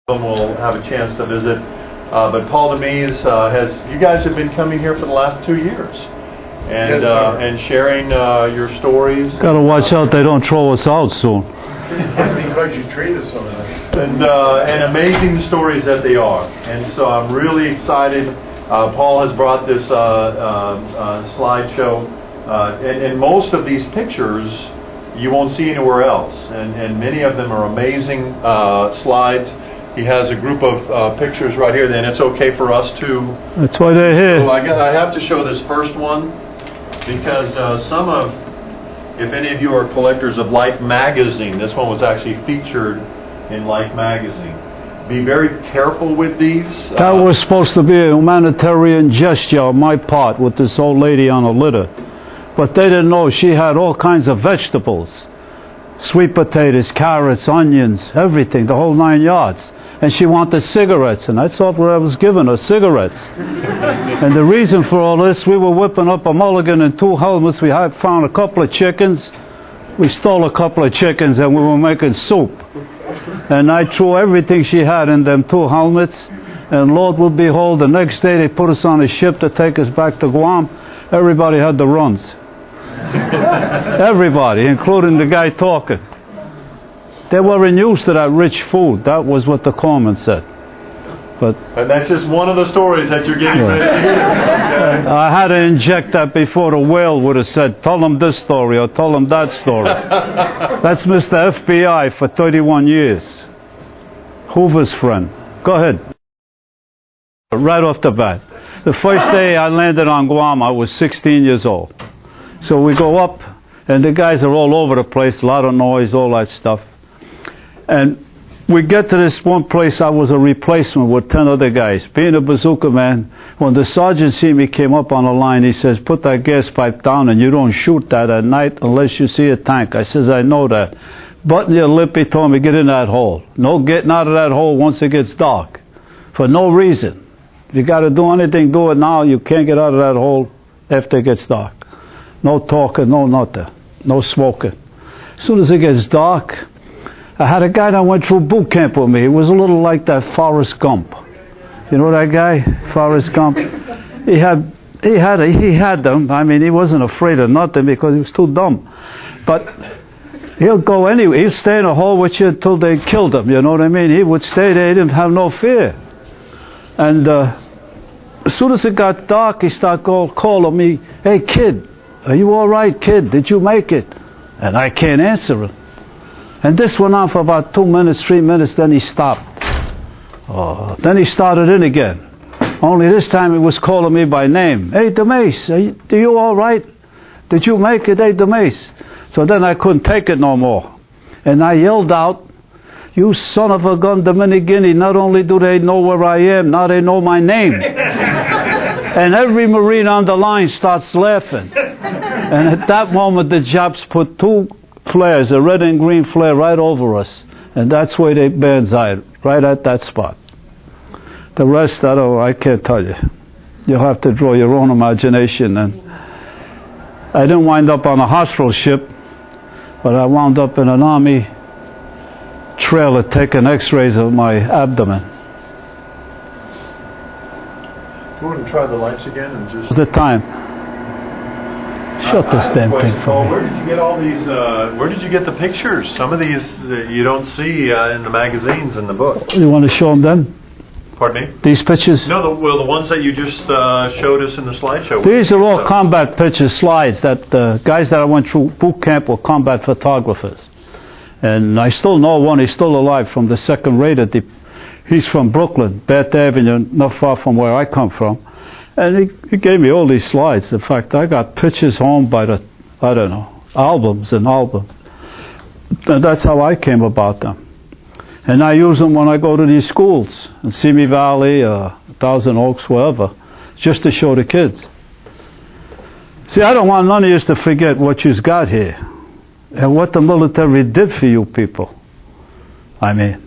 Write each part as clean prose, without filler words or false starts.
We'll have a chance to visit. But Paul DeMeis you guys have been coming here for the last 2 years and and sharing your stories. Gotta watch out they don't throw us out soon. Because you treat us so nice. And amazing stories that they are. And so I'm really excited. Paul has brought this slideshow, and most of these pictures you won't see anywhere else. And many of them are amazing slides. He has a group of pictures right here, then it's okay for us to... That's why they're here. So I have to show this first one, because if any of you are collectors of Life magazine, this one was actually featured in Life magazine. Be very careful with these. That was supposed to be a humanitarian gesture on my part with this old lady on a litter. But they didn't know she had all kinds of vegetables. Sweet potatoes, carrots, onions, everything, the whole 9 yards. And she wanted cigarettes, and I thought I was giving her cigarettes. And the reason for all this, we were whipping up a mulligan and 2 helmets. We had found a couple of chickens. We stole a couple of chickens, and we were making soup. And I threw everything she had in them 2 helmets. And Lord will behold, the next day they put us on a ship to take us back to Guam. Everybody had the runs. Everybody, including the guy talking. They weren't used to that rich food. That was what the corpsman said. And that's just one of the stories that you're getting ready to hear. I had to inject that before the whale would have said, tell them this story or tell them that story. That's Mr. FBI for 31 years. Hoover's friend. Go ahead. Right off the bat. The first day I landed on Guam, I was 16 years old. So we go up, and the guys are all over the place, a lot of noise, all that stuff. And we get to this one place, I was a replacement with 10 other guys. Being a bazooka man, when the sergeant see me came up on the line, he says, put that gas pipe down and you don't shoot that at night unless you see a tank. I says, I know that. Button your lip, he told me, get in that hole. No getting out of that hole once it gets dark. For no reason. If you got to do anything, do it now. You can't get out of that hole after it gets dark. No talking, no nothing. No smoking. As soon as it gets dark, I had a guy that went through boot camp with me. He was a little like that Forrest Gump. You know that guy, Forrest Gump? He had them. I mean, he wasn't afraid of nothing because he was too dumb. But he'll go anyway. He'll stay in a hole with you until they killed him. You know what I mean? He would stay there. He didn't have no fear. And as soon as it got dark, he started calling me, hey, kid. Are you all right, kid? Did you make it? And I can't answer him. And this went on for about 2 minutes, 3 minutes, then he stopped. Then he started in again. Only this time he was calling me by name. Hey, DeMeis, are you all right? Did you make it? Hey, DeMeis. So then I couldn't take it no more. And I yelled out, you son of a gun, Dominican, not only do they know where I am, now they know my name. And every Marine on the line starts laughing. And at that moment, the Japs put 2 flares, a red and green flare, right over us. And that's where they banzaied, right at that spot. The rest, I can't tell you. You'll have to draw your own imagination. And I didn't wind up on a hospital ship, but I wound up in an Army trailer taking x-rays of my abdomen. You want to try the lights again and just... The time. Shut this damn thing for me. Where did you get all these, where did you get the pictures? Some of these you don't see in the magazines and the book. You want to show them then? Pardon me? These pictures? No, the ones that you just showed us in the slideshow. These are all combat picture slides that the guys that I went through boot camp were combat photographers. And I still know one, he's still alive, from the 2nd Raider. He's from Brooklyn, Bath Avenue, not far from where I come from. And he gave me all these slides. In fact, I got pictures home by the, albums and albums. And that's how I came about them. And I use them when I go to these schools, in Simi Valley, Thousand Oaks, wherever, just to show the kids. See, I don't want none of you to forget what you've got here and what the military did for you people. I mean,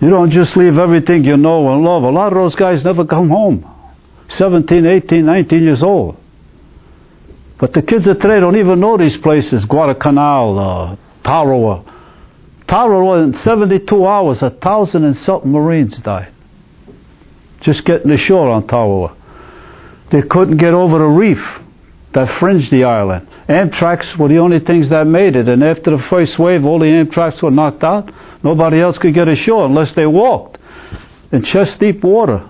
you don't just leave everything you know and love. A lot of those guys never come home. 17, 18, 19 years old. But the kids of today don't even know these places. Guadalcanal, Tarawa, Tarawa, in 72 hours, 1,000 and something Marines died. Just getting ashore on Tarawa. They couldn't get over the reef that fringed the island. Amtraks were the only things that made it, and after the first wave, all the Amtraks were knocked out. Nobody else could get ashore unless they walked in chest-deep water.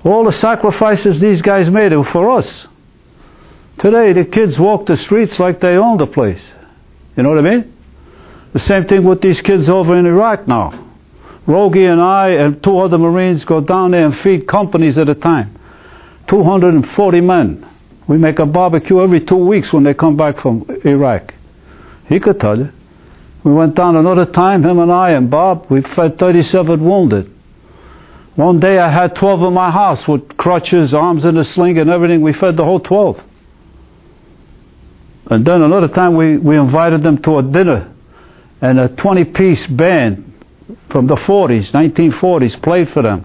All the sacrifices these guys made were for us. Today, the kids walk the streets like they own the place. You know what I mean? The same thing with these kids over in Iraq now. Rogie and I and 2 other Marines go down there and feed companies at a time. 240 men. We make a barbecue every 2 weeks when they come back from Iraq. He could tell you. We went down another time, him and I and Bob, we fed 37 wounded. One day I had 12 in my house with crutches, arms in a sling and everything. We fed the whole 12. And then another time we invited them to a dinner, and a 20-piece band from the 40s, 1940s, played for them.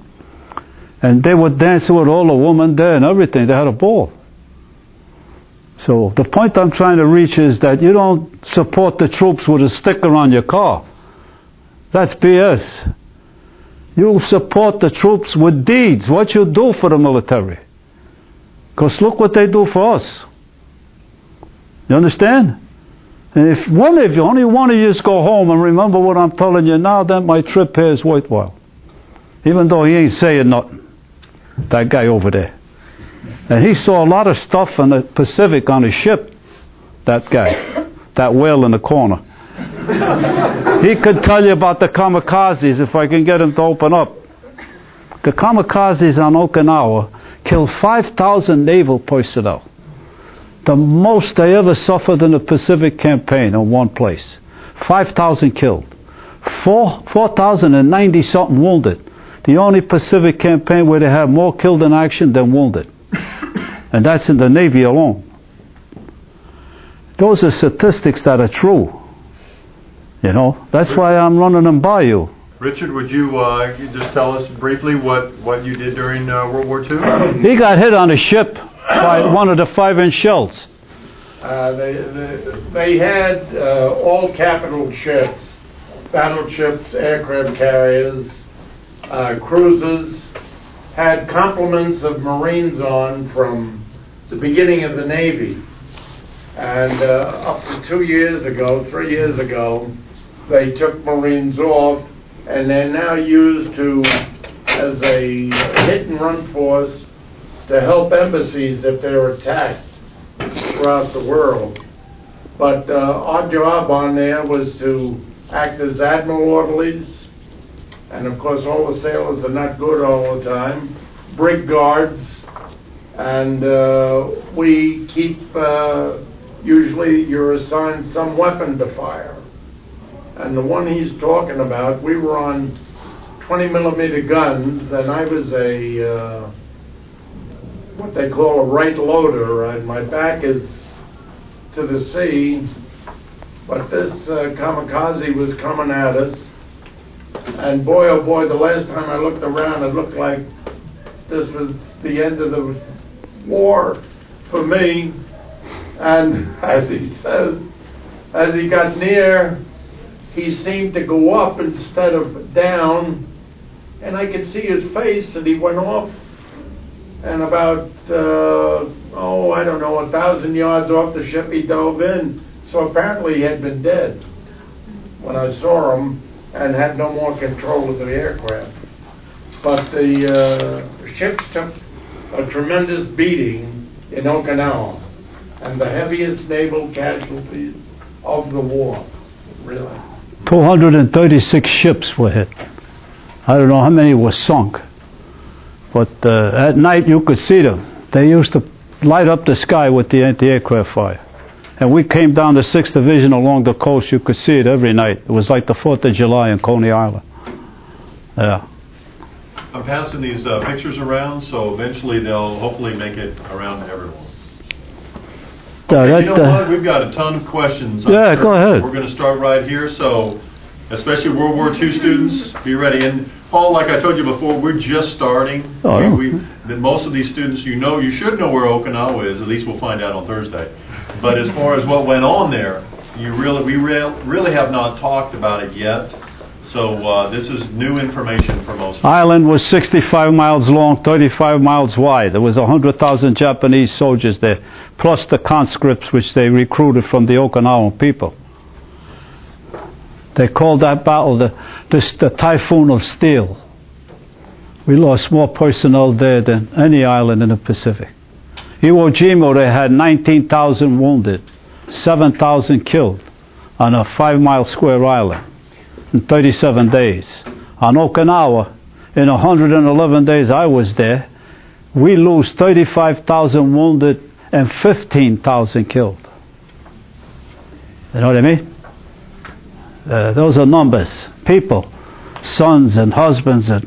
And they were dancing with all the women there and everything. They had a ball. So the point I'm trying to reach is that you don't support the troops with a sticker on your car. That's BS. You'll support the troops with deeds, what you do for the military. Because look what they do for us. You understand? And if only one of you go home and remember what I'm telling you now, then my trip here is worthwhile. Even though he ain't saying nothing. That guy over there. And he saw a lot of stuff in the Pacific on his ship. That guy. That whale in the corner. He could tell you about the kamikazes if I can get him to open up. The kamikazes on Okinawa killed 5,000 naval personnel. The most they ever suffered in the Pacific campaign in one place. 5,000 killed. 4,090 something wounded. The only Pacific campaign where they have more killed in action than wounded. And that's in the Navy alone. Those are statistics that are true. You know, that's why I'm running them by you. Richard, would you just tell us briefly what you did during World War II? He got hit on a ship by one of the 5-inch shells. They had all capital ships, battleships, aircraft carriers, cruisers, had complements of Marines on from the beginning of the Navy. And up to 3 years ago, they took Marines off, and they're now used as a hit-and-run force to help embassies if they're attacked throughout the world. But our job on there was to act as admiral orderlies, and of course all the sailors are not good all the time, brig guards, and we keep, usually you're assigned some weapon to fire. And the one he's talking about, we were on 20-millimeter guns, and I was a what they call a right loader, and my back is to the sea. But this kamikaze was coming at us, and boy, oh boy, the last time I looked around, it looked like this was the end of the war for me. And as he says, as he got near, he seemed to go up instead of down, and I could see his face, and he went off, and about, I don't know, 1,000 yards off the ship he dove in. So apparently he had been dead when I saw him and had no more control of the aircraft. But the ships took a tremendous beating in Okinawa, and the heaviest naval casualties of the war, really. 236 ships were hit. I don't know how many were sunk. But at night you could see them. They used to light up the sky with the anti-aircraft fire. And we came down the 6th Division along the coast. You could see it every night. It was like the 4th of July in Coney Island. Yeah. I'm passing these pictures around, so eventually they'll hopefully make it around to everyone. You know what? We've got a ton of questions. Yeah, go ahead. We're going to start right here. So, especially World War II students, be ready. And Paul, like I told you before, we're just starting. Most of these students, you should know where Okinawa is. At least we'll find out on Thursday. But as far as what went on there, really have not talked about it yet. So this is new information for most. Island was 65 miles long, 35 miles wide. There was 100,000 Japanese soldiers there, plus the conscripts which they recruited from the Okinawan people. They called that battle the Typhoon of Steel. We lost more personnel there than any island in the Pacific. Iwo Jima, they had 19,000 wounded, 7,000 killed on a 5-mile square island in 37 days. On Okinawa, in 111 days I was there, we lose 35,000 wounded and 15,000 killed. You know what I mean? Those are numbers. People, sons and husbands that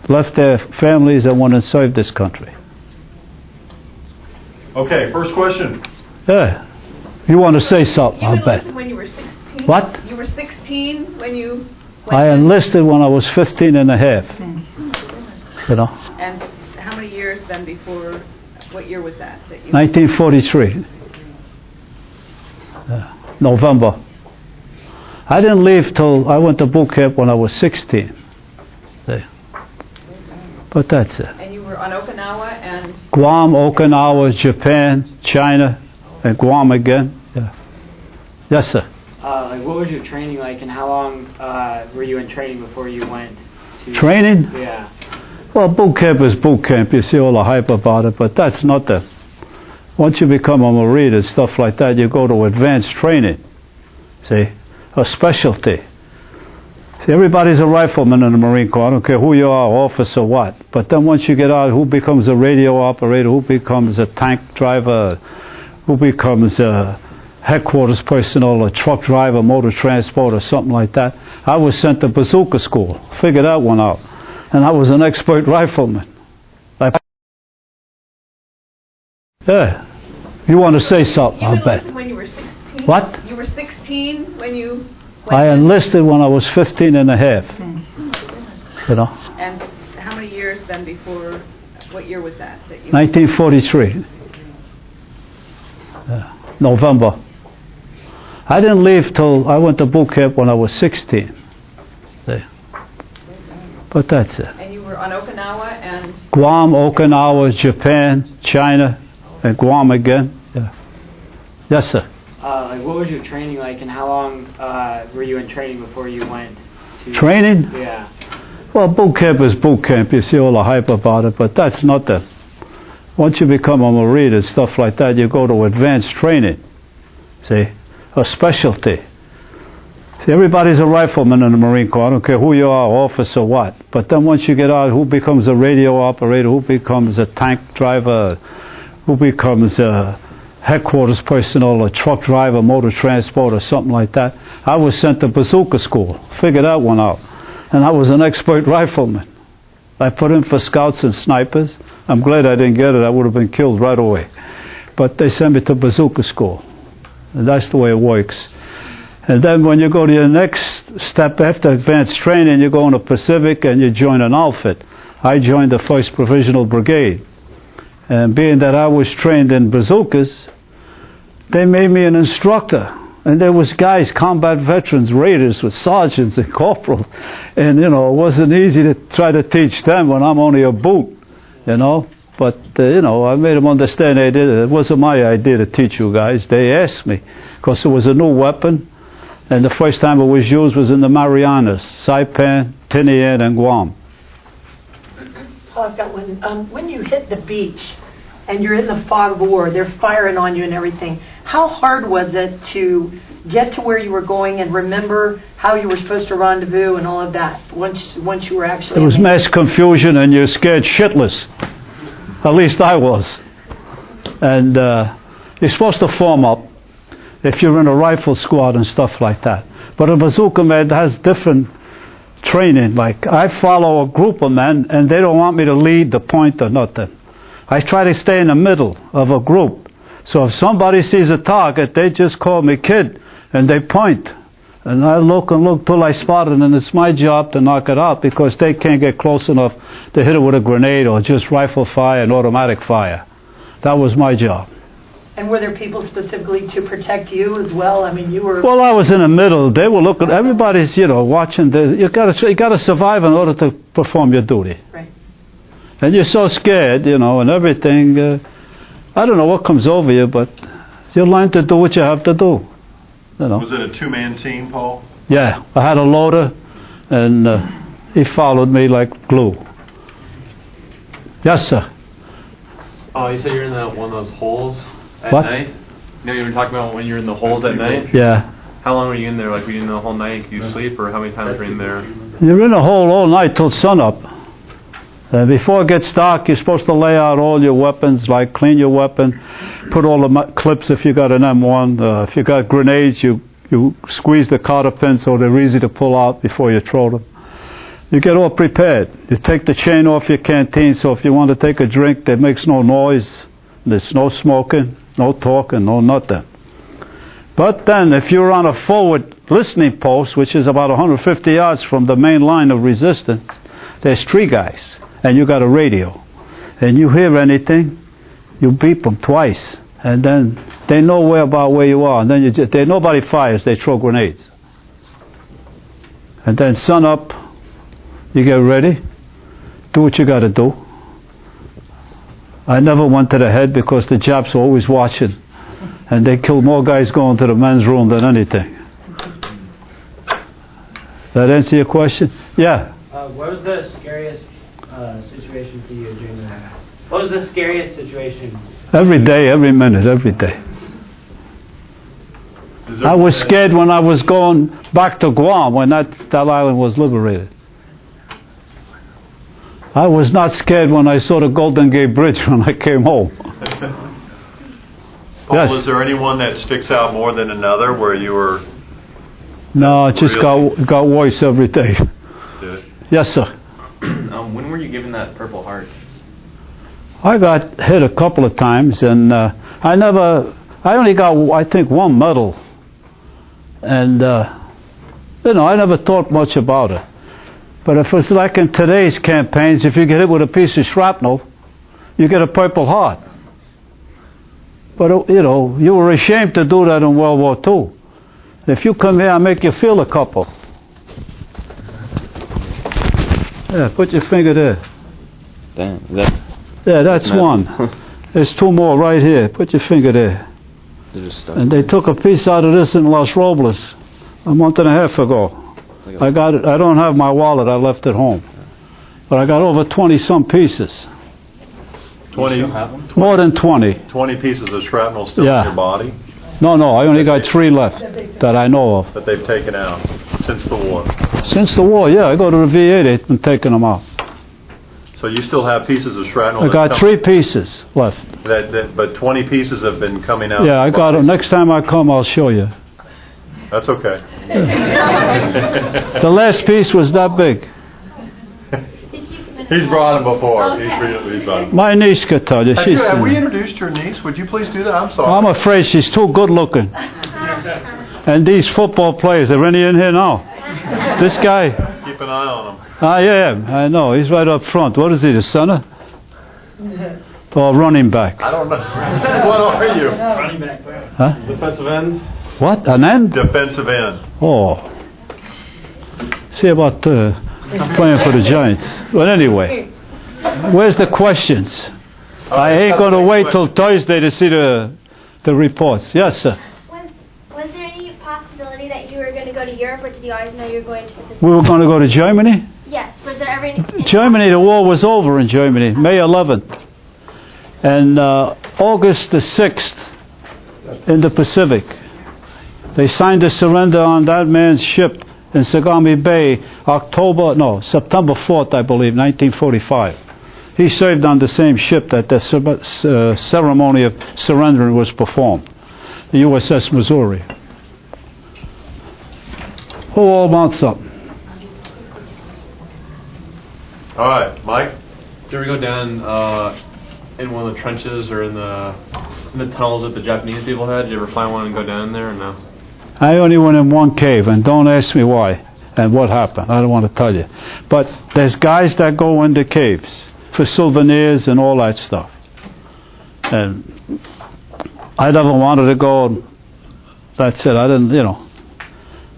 left their families and went and served this country. Okay, first question. Yeah. You want to say something, You I bet. enlisted when you were 16? What? You were 16 when you went I in? enlisted when I was 15 and a half. You know, And how many years then before, what year was that? 1943. November. I didn't leave till I went to boot camp when I was 16. See? But that's it. And you were on Okinawa and Guam, Okinawa, Japan, China, and Guam again. Yeah. Yes, sir. What was your training like, and how long were you in training before you went to... Training? Yeah. Well, boot camp is boot camp. You see all the hype about it, but that's not the... Once you become a Marine and stuff like that, you go to advanced training. See? A specialty. See, everybody's a rifleman in the Marine Corps. I don't care who you are, officer, what. But then once you get out, who becomes a radio operator, who becomes a tank driver, who becomes a headquarters personnel, a truck driver, motor transport, or something like that. I was sent to Bazooka school. Figured that one out. And I was an expert rifleman. Yeah. You want to say something, you I bet. enlisted when you were 16? What? You were 16 when you went I in? enlisted when I was 15 and a half. You know, And how many years then before, what year was that? 1943. November. I didn't leave till I went to boot camp when I was 16. See? But that's it. And you were on Okinawa and Guam, Okinawa, Japan, China, and Guam again. Yeah. Yes, sir. What was your training like, and how long were you in training before you went to... Training? Yeah. Well, boot camp is boot camp. You see all the hype about it, but that's not the... Once you become a Marine and stuff like that, you go to advanced training. See? A specialty. See, everybody's a rifleman in the Marine Corps. I don't care who you are, officer, what. But then once you get out, who becomes a radio operator, who becomes a tank driver, who becomes a headquarters personnel, a truck driver, motor transport, or something like that. I was sent to Bazooka school. Figured that one out. And I was an expert rifleman. I put in for scouts and snipers. I'm glad I didn't get it. I would have been killed right away. But they sent me to Bazooka school. And that's the way it works. And then when you go to your next step after advanced training, you go in the Pacific and you join an outfit. I joined the 1st Provisional Brigade. And being that I was trained in bazookas, they made me an instructor. And there was guys, combat veterans, raiders with sergeants and corporals. And, you know, it wasn't easy to try to teach them when I'm only a boot, you know. But, you know, I made them understand they did it. It wasn't my idea to teach you guys. They asked me, because it was a new weapon. And the first time it was used was in the Marianas, Saipan, Tinian, and Guam. Oh, I've got one. When you hit the beach and you're in the fog of war, they're firing on you and everything, how hard was it to get to where you were going and remember how you were supposed to rendezvous and all of that once you were actually... There was mass confusion and you're scared shitless. At least I was. And you're supposed to form up if you're in a rifle squad and stuff like that. But a bazooka man has different training. Like, I follow a group of men and they don't want me to lead the point or nothing. I try to stay in the middle of a group. So if somebody sees a target, they just call me kid and they point. And I look and look till I spot it, and it's my job to knock it out because they can't get close enough to hit it with a grenade or just rifle fire and automatic fire. That was my job. And were there people specifically to protect you as well? I mean, you were... Well, I was in the middle. They were looking. Everybody's, watching. You got to survive in order to perform your duty. Right. And you're so scared, and everything. I don't know what comes over you, but you learn to do what you have to do. Was it a two-man team, Paul? Yeah, I had a loader, and he followed me like glue. Yes, sir. Oh, you said you're in one of those holes at What? night? You know, you were talking about when you're in the holes at night? Yeah. How long were you in there? Like, were you in the whole night? Do you sleep, or how many times were you in there? You're in a hole all night till sunup. Before it gets dark, you're supposed to lay out all your weapons, like clean your weapon, put all the clips if you got an M1. If you got grenades, you squeeze the cotter pins so they're easy to pull out before you throw them. You get all prepared. You take the chain off your canteen, so if you want to take a drink that makes no noise, there's no smoking, no talking, no nothing. But then, if you're on a forward listening post, which is about 150 yards from the main line of resistance, there's 3 guys, and you got a radio. And you hear anything, you beep them twice, and then they know where you are. And then nobody fires, they throw grenades. And then sun up, you get ready, do what you got to do. I never went to the head because the Japs were always watching, and they killed more guys going to the men's room than anything. That answer your question? Yeah. What was the scariest situation for you during the war? What was the scariest situation? Every day, every minute, every day. I was scared when I was going back to Guam when that island was liberated. I was not scared when I saw the Golden Gate Bridge when I came home. Paul, Yes. was there anyone that sticks out more than another where you were... No, it just got worse every day. Did it? Yes, sir. When were you given that Purple Heart? I got hit a couple of times, and I only got, I think, 1 medal. And, I never thought much about it. But if it's like in today's campaigns, if you get hit with a piece of shrapnel, you get a Purple Heart. But, you were ashamed to do that in World War II. If you come here, I'll make you feel a couple. Yeah, put your finger there. Damn, Yeah, that's one. There's 2 more right here. Put your finger there. they're just stuck. And they took a piece out of this in Los Robles a month and a half ago. I got it. I don't have my wallet. I left it home. But I got over 20-some pieces. 20, More than 20. 20 pieces of shrapnel still Yeah. in your body No, I only got 3 left that I know of. that they've taken out since the war. Since the war, yeah, I go to the VA, they've been taking them out. So you still have pieces of shrapnel? I that got come- 3 pieces left. But 20 pieces have been coming out? Yeah, I got them. Next time I come, I'll show you. That's okay. The last piece was that big. He's brought them before. He's brought them. My niece could tell you. She's Have we introduced your niece? Would you please do that? I'm sorry. I'm afraid she's too good looking. And these football players, are any in here now? This guy, Keep an eye on them. I am. I know. He's right up front. What is he, the center? Or running back? I don't know. What are you? Running back. Huh? Defensive end? What? An end? Defensive end. Oh. See about playing for the Giants. But anyway, where's the questions? I ain't going to wait till Thursday to see the reports. Yes, sir. Was there any possibility that you were going to go to Europe, or did you always know you were going to the We were going to go to Germany? Yes. Was there ever any... Germany, the war was over in Germany, May 11th. And August the 6th in the Pacific. They signed a surrender on that man's ship in Sagami Bay, September 4th, I believe, 1945. He served on the same ship that the ceremony of surrendering was performed, the USS Missouri. Who all wants something? All right, Mike? Did you ever go down in one of the trenches or in the tunnels that the Japanese people had? Did you ever find one and go down there, or no? I only went in one cave, and don't ask me why and what happened. I don't want to tell you. But there's guys that go into caves for souvenirs and all that stuff. And I never wanted to go. That's it. I didn't,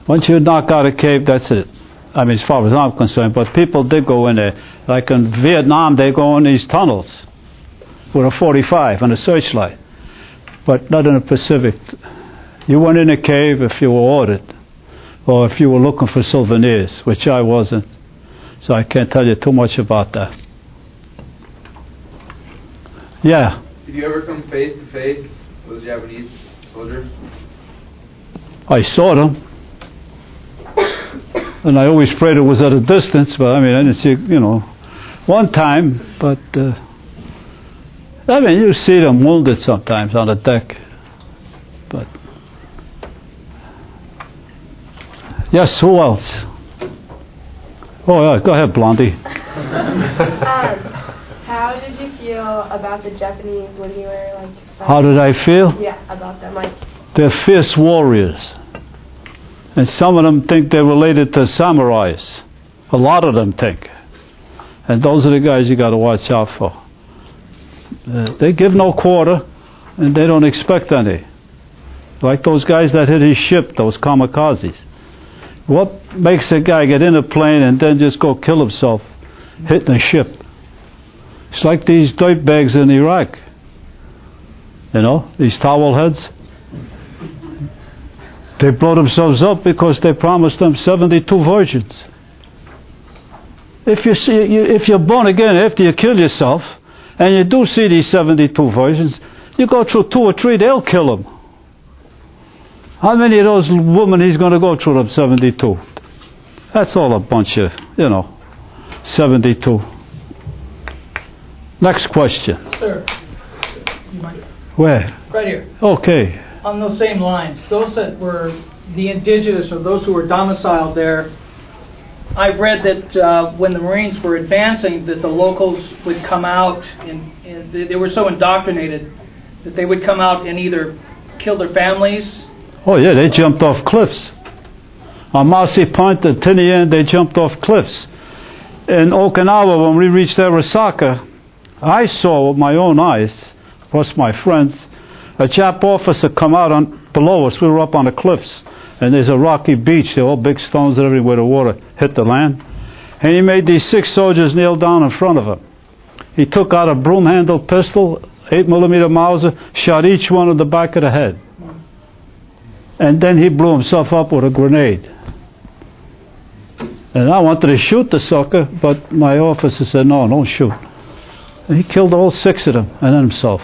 Once you knock out a cave, that's it. I mean, as far as I'm concerned. But people did go in there. Like in Vietnam, they go in these tunnels with a 45 and a searchlight. But not in the Pacific. You went in a cave if you were ordered, or if you were looking for souvenirs, which I wasn't. So I can't tell you too much about that. Yeah. Did you ever come face to face with a Japanese soldier? I saw them. And I always prayed it was at a distance, but I mean, I didn't see, one time, but I mean, you see them wounded sometimes on the deck. But yes, who else? Oh, yeah, go ahead, Blondie. How did you feel about the Japanese when you were like? How did I feel? Yeah, about them. Like, they're fierce warriors, and some of them think they're related to samurais. A lot of them think, and those are the guys you got to watch out for. They give no quarter, and they don't expect any. Like those guys that hit his ship, those kamikazes. What makes a guy get in a plane and then just go kill himself hitting a ship? It's like these dirtbags in Iraq. These towel heads. They blow themselves up because they promised them 72 virgins. If you're born again after you kill yourself, and you do see these 72 virgins, you go through 2 or 3, they'll kill them. How many of those women he's going to go through them 72? That's all a bunch of, 72. Next question. Sir, you might. Where? Right here. Okay. On those same lines, those that were the indigenous or those who were domiciled there, I've read that when the Marines were advancing, that the locals would come out and they were so indoctrinated that they would come out and either kill their families. Oh yeah, they jumped off cliffs. On Marcy Point and Tinian, they jumped off cliffs. In Okinawa, when we reached Arasaka, I saw with my own eyes, plus my friends, a Jap officer come out below us. We were up on the cliffs, and there's a rocky beach. There are all big stones everywhere the water hit the land. And he made these 6 soldiers kneel down in front of him. He took out a broom-handled pistol, 8mm Mauser, shot each one in the back of the head. And then he blew himself up with a grenade. And I wanted to shoot the sucker, but my officer said, no, don't shoot. And he killed all 6 of them, and then himself.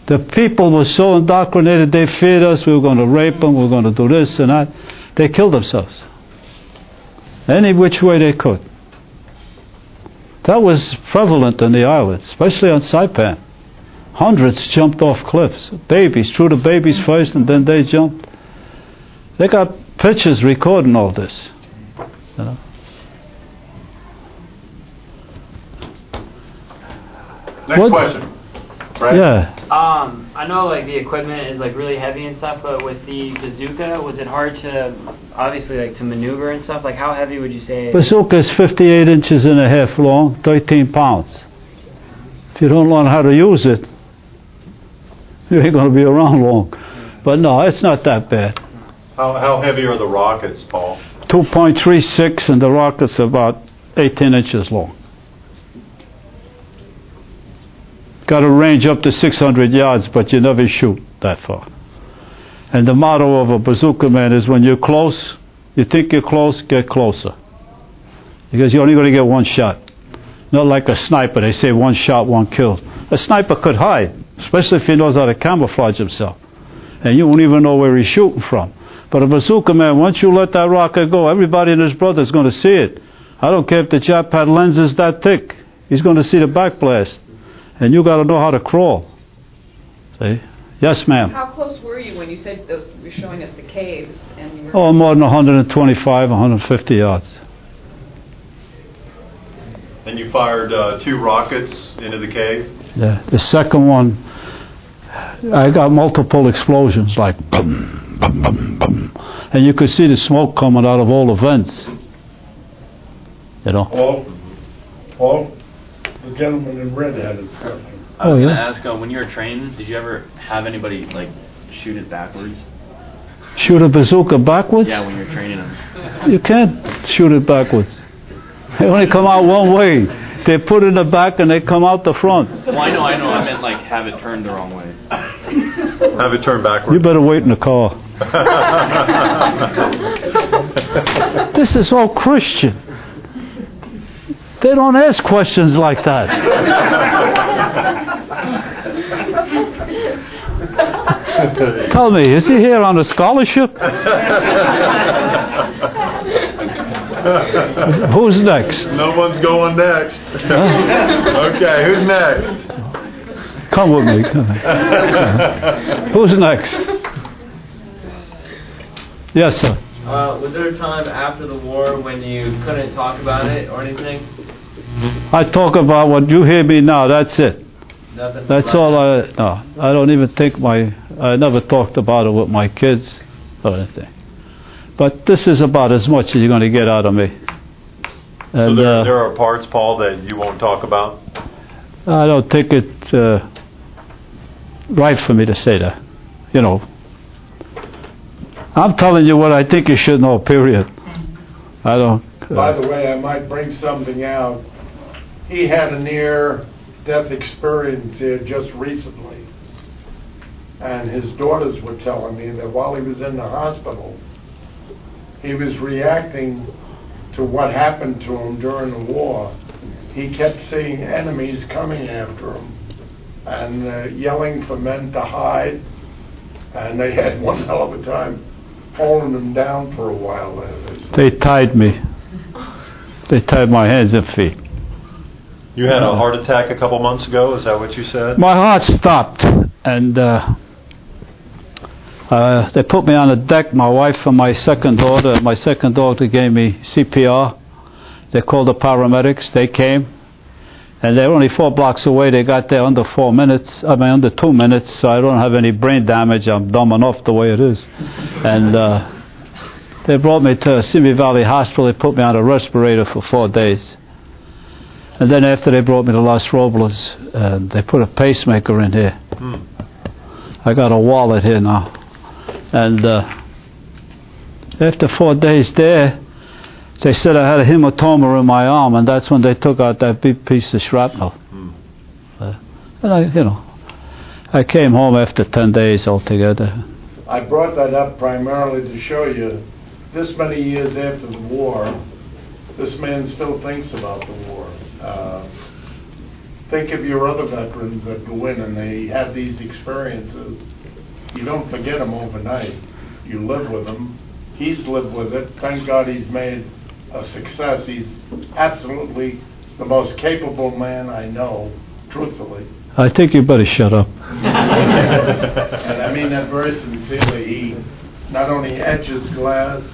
The people were so indoctrinated, they feared us, we were going to rape them, we were going to do this and that. They killed themselves. Any which way they could. That was prevalent in the islands, especially on Saipan. Hundreds jumped off cliffs. Babies, threw the babies first and then they jumped. They got pictures recording all this. Next question. Right? Yeah. I know like the equipment is like really heavy and stuff, but with the bazooka, was it hard to obviously like to maneuver and stuff? Like how heavy would you say? Bazooka is 58 inches and a half long, 13 pounds. If you don't learn how to use it, you ain't going to be around long. But no, it's not that bad. How heavy are the rockets, Paul? 2.36, and the rockets are about 18 inches long. Got a range up to 600 yards, but you never shoot that far. And the motto of a bazooka man is when you're close, you think you're close, get closer. Because you're only going to get one shot. Not like a sniper, they say one shot, one kill. A sniper could hide, especially if he knows how to camouflage himself. And you won't even know where he's shooting from. But a bazooka man, once you let that rocket go, everybody and his brother's going to see it. I don't care if the Jap had lenses that thick. He's going to see the backblast. And you got to know how to crawl. See? Yes, ma'am. How close were you when you said those, you were showing us the caves? And you were Oh, more than 125, 150 yards. And you fired 2 rockets into the cave? Yeah. The second one, I got multiple explosions, like boom, boom, boom, boom. And you could see the smoke coming out of all the vents. You know? Paul, the gentleman in red had his question. Oh, was gonna yeah. ask, when you were training, did you ever have anybody like shoot it backwards? Shoot a bazooka backwards? Yeah, when you're training them. You can't shoot it backwards. They only come out one way. They put it in the back and they come out the front. Well, I know. I meant like have it turned the wrong way. Have it turned backwards. You better wait in the car. This is all Christian. They don't ask questions like that. Tell me, is he here on a scholarship? Who's next? No one's going next. Okay, who's next? Come with me. Come on. Who's next? Yes, sir. Was there a time after the war when you couldn't talk about it or anything? I talk about what you hear me now. That's it. Nothing. That's all I. No, I don't even think I never talked about it with my kids or anything. But this is about as much as you're going to get out of me. And So there are parts, Paul, that you won't talk about? I don't think it's right for me to say that. You know, I'm telling you what I think you should know, period. I don't... By the way, I might bring something out. He had a near-death experience here just recently. And his daughters were telling me that while he was in the hospital, he was reacting to what happened to him during the war. He kept seeing enemies coming after him and yelling for men to hide. And they had one hell of a time holding him down for a while there. They tied me. They tied my hands and feet. You had a heart attack a couple months ago, is that what you said? My heart stopped, and they put me on the deck, my wife and my second daughter. My second daughter gave me CPR. They called the paramedics. They came, and they were only 4 blocks away. They got there under 2 minutes, so I don't have any brain damage. I'm dumb enough the way it is. And they brought me to Simi Valley Hospital. They put me on a respirator for 4 days. And then after they brought me to Los Robles, they put a pacemaker in here. I got a wallet here now. And after 4 days there, they said I had a hematoma in my arm, and that's when they took out that big piece of shrapnel. And I came home after 10 days altogether. I brought that up primarily to show you, this many years after the war, this man still thinks about the war. Think of your other veterans that go in and they have these experiences. You don't forget them overnight. You live with them. He's lived with it. Thank God he's made a success. He's absolutely the most capable man I know, truthfully. I think you better shut up. And I mean that very sincerely. He not only etches glass,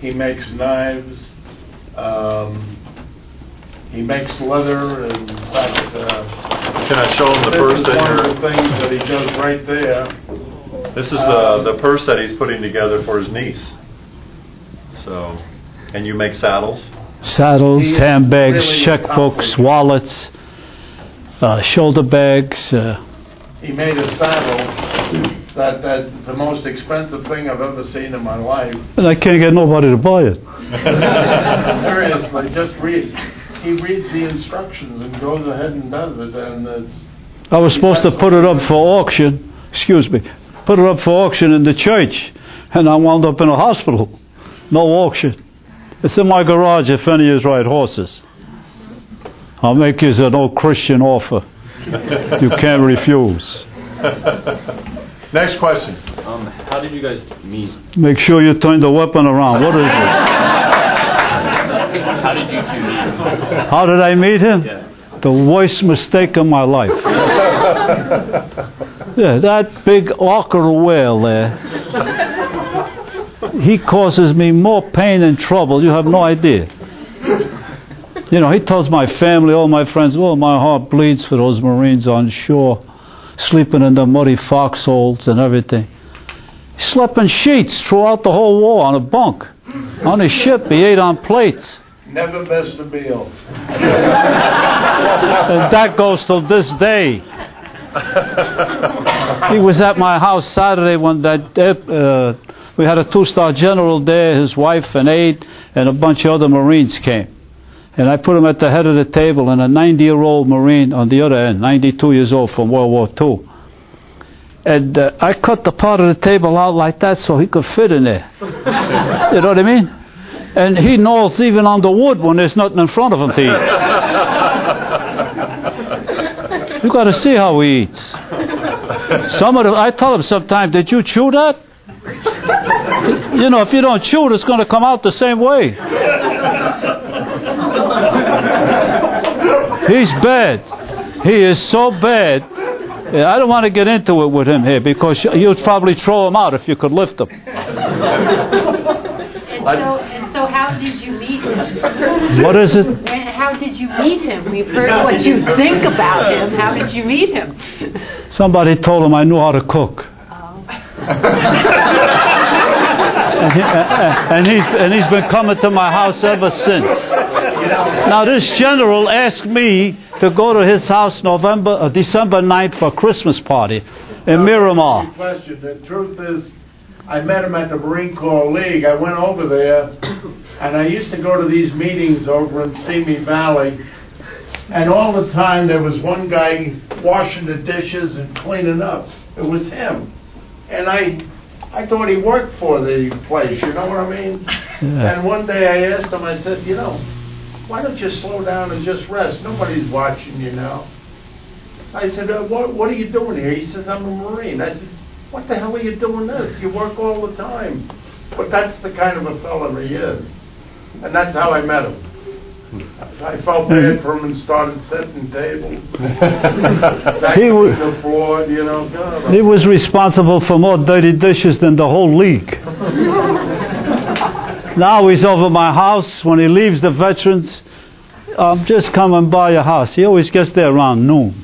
he makes knives, he makes leather, and in fact, can I show him the purse that one of the things that he does right there. This is the purse that he's putting together for his niece. So, and you make saddles? Saddles, He is handbags, really checkbooks, comfortable. wallets, shoulder bags. He made a saddle that the most expensive thing I've ever seen in my life. And I can't get nobody to buy it. Seriously, just read. He reads the instructions and goes ahead and does it, and it's... I was supposed to put it up for auction, put it up for auction in the church, and I wound up in a hospital. No auction. It's in my garage if any of you ride horses. I'll make you an old Christian offer. You can't refuse. Next question. How did you guys meet? Make sure you turn the weapon around. What is it? How did you two meet? How did I meet him? Yeah. The worst mistake of my life. Yeah, that big orca whale there. He causes me more pain and trouble. You have no idea. You know, he tells my family, all my friends, well, my heart bleeds for those Marines on shore, sleeping in the muddy foxholes and everything. He slept in sheets throughout the whole war on a bunk. On his ship, he ate on plates. Never missed a meal. And that goes till this day. He was at my house Saturday when we had a 2-star general there, his wife and aide, and a bunch of other Marines came. And I put him at the head of the table, and a 90-year-old Marine on the other end, 92 years old from World War II. And I cut the part of the table out like that so he could fit in there. You know what I mean? And he gnaws even on the wood when there's nothing in front of him to eat. You got to see how he eats. I tell him sometimes, did you chew that? You know, if you don't chew it, it's going to come out the same way. He's bad. He is so bad. I don't want to get into it with him here because you'd probably throw him out if you could lift him. And so how did you meet him? What is it? How did you meet him? We've heard what you think about him. How did you meet him? Somebody told him I knew how to cook. And he's been coming to my house ever since. Now this general asked me to go to his house December 9th for a Christmas party in Miramar. Question. The truth is, I met him at the Marine Corps League. I went over there, and I used to go to these meetings over in Simi Valley, and all the time there was one guy washing the dishes and cleaning up. It was him. And I thought he worked for the place, you know what I mean? Yeah. And one day I asked him, I said, you know, why don't you slow down and just rest? Nobody's watching you now. I said, what are you doing here? He says, I'm a Marine. I said, what the hell are you doing this? You work all the time. But that's the kind of a fellow he is. And that's how I met him. I felt bad for him and started setting tables. The floor, you know. God, he was responsible for more dirty dishes than the whole league. Now he's over my house. When he leaves the veterans, I'm just coming by your house. He always gets there around noon.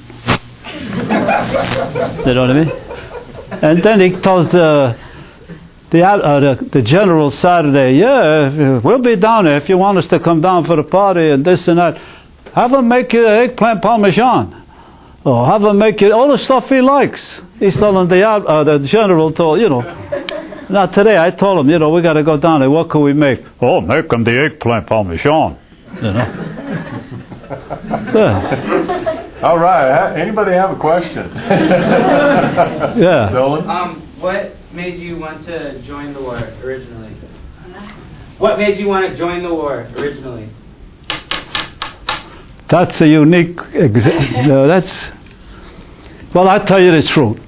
You know what I mean? And then he tells the general Saturday, yeah, we'll be down there if you want us to come down for the party and this and that. Have him make you eggplant parmesan. Or have him make you all the stuff he likes. He's telling the general told, you know. Now today I told him, you know, we got to go down there. What can we make? Oh, make him the eggplant parmesan. You know. Yeah. All right. Anybody have a question? Yeah. Dylan? What made you want to join the war originally? What made you want to join the war originally? That's a unique well, I'll tell you the truth.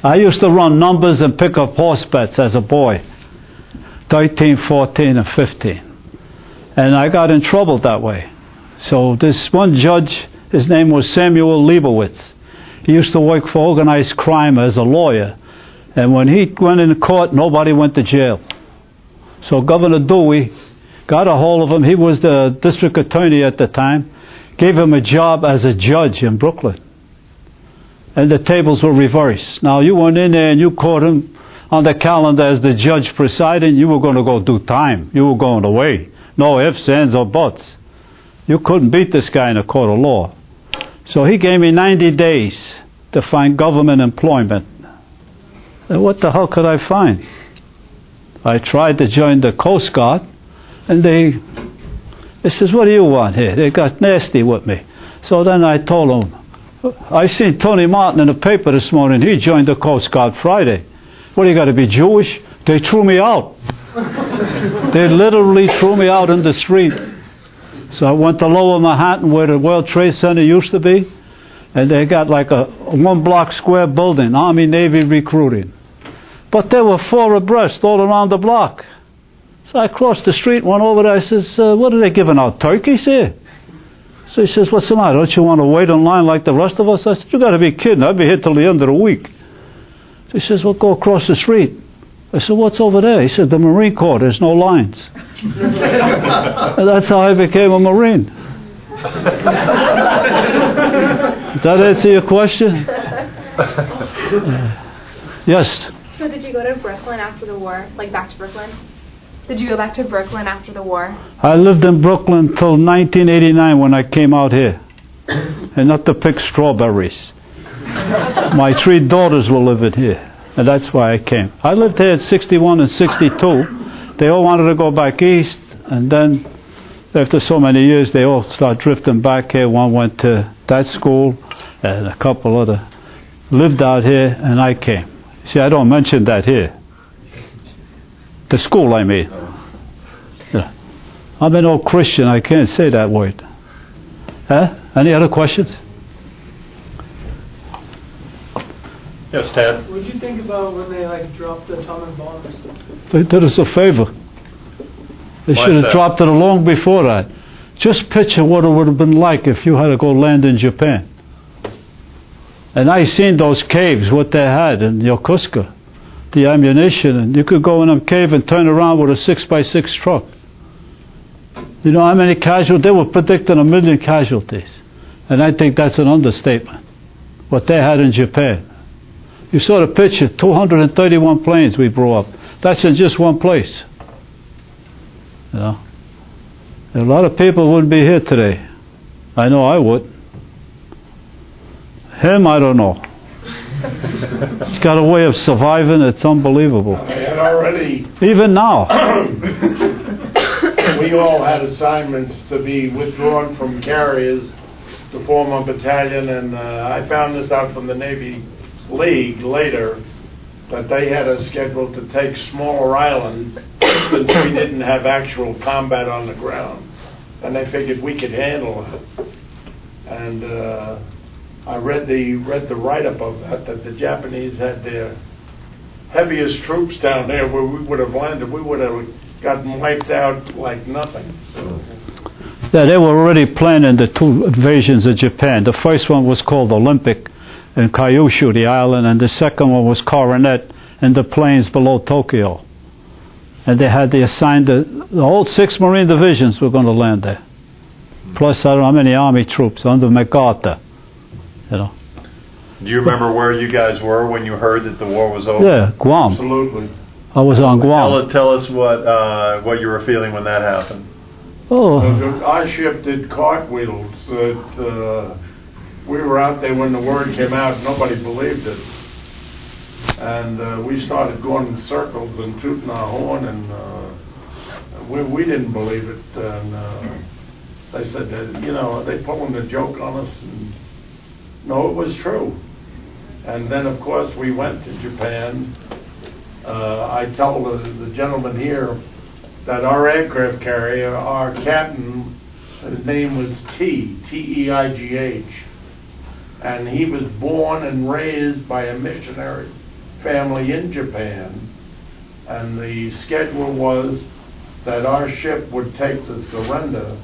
I used to run numbers and pick up horse bets as a boy. 13, 14, and 15. And I got in trouble that way. So this one judge, his name was Samuel Leibowitz. He used to work for organized crime as a lawyer. And when he went in court, nobody went to jail. So Governor Dewey got a hold of him. He was the district attorney at the time. Gave him a job as a judge in Brooklyn. And the tables were reversed. Now you went in there and you caught him on the calendar as the judge presiding. You were going to go do time. You were going away. No ifs, ands, or buts. You couldn't beat this guy in a court of law. So he gave me 90 days to find government employment. And what the hell could I find? I tried to join the Coast Guard, and they says, what do you want here? They got nasty with me. So then I told them, I seen Tony Martin in the paper this morning. He joined the Coast Guard Friday. What, you got to be Jewish? They threw me out. They literally threw me out in the street. So I went to Lower Manhattan where the World Trade Center used to be, and they got like a 1-block square building, Army, Navy recruiting. But there were 4 abreast all around the block. So I crossed the street, went over there. I says, what are they giving out, turkeys here? So he says, what's the matter? Don't you want to wait in line like the rest of us? I said, you got to be kidding. I'll be here till the end of the week. So he says, well, go across the street. I said, what's over there? He said, the Marine Corps. There's no lines. And that's how I became a Marine. Did that answer your question? Yes. So did you go to Brooklyn after the war? Like back to Brooklyn? Did you go back to Brooklyn after the war? I lived in Brooklyn till 1989 when I came out here. And not to pick strawberries. My 3 daughters were living here, and that's why I came. I lived here in 61 and 62. They all wanted to go back east, and then after so many years, they all started drifting back here. One went to that school, and a couple other lived out here, and I came. See, I don't mention that here. The school, I mean. Yeah. I'm an old Christian. I can't say that word. Huh? Any other questions? Yes, Ted? What do you think about when they dropped the atomic bombs? They did us a favor. They Why should is have that? dropped it long before that. Just picture what it would have been like if you had to go land in Japan. And I seen those caves, what they had in Yokosuka, the ammunition, and you could go in a cave and turn around with a 6x6 truck. You know how many casualties? They were predicting 1 million casualties. And I think that's an understatement, what they had in Japan. You saw the picture, 231 planes we blew up. That's in just one place. You know? And a lot of people wouldn't be here today. I know I would. Him, I don't know. He's got a way of surviving, it's unbelievable. They had already, Even now. we all had assignments to be withdrawn from carriers to form a battalion, and I found this out from the Navy League later, that they had a schedule to take smaller islands since we didn't have actual combat on the ground. And they figured we could handle it. And I read the write-up of that the Japanese had their heaviest troops down there where we would have landed. We would have gotten wiped out like nothing. So. Yeah, they were already planning the 2 invasions of Japan. The first one was called Olympic in Kyushu, the island, and the second one was Coronet in the plains below Tokyo. And they had assigned the whole 6 Marine divisions were going to land there. Plus, I don't know how many Army troops under MacArthur. You know. Do you remember where you guys were when you heard that the war was over? Yeah, Guam. Absolutely. I was on Guam. Tell us what you were feeling when that happened. Oh. Our ship did cartwheels. We were out there when the word came out. Nobody believed it. And we started going in circles and tooting our horn, and we didn't believe it. And they said that, they pulling the joke on us. And no, it was true. And then, of course, we went to Japan. I tell the gentleman here that our aircraft carrier, our captain, his name was T-E-I-G-H. And he was born and raised by a missionary family in Japan. And the schedule was that our ship would take the surrender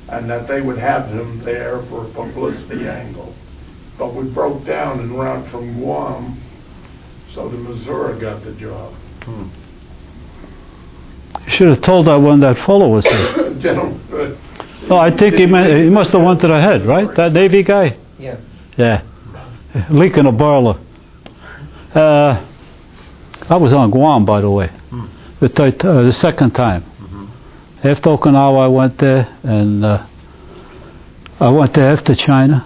and that they would have him there for a publicity angle. But we broke down en route from Guam, so the Missouri got the job. You should have told that when that fellow was here. Gentlemen. No, I think he must have went to the head, right? That Navy guy? Yeah. Yeah. Leaking a boiler. I was on Guam, by the way, the second time. After Okinawa, I went there, and I went there after China,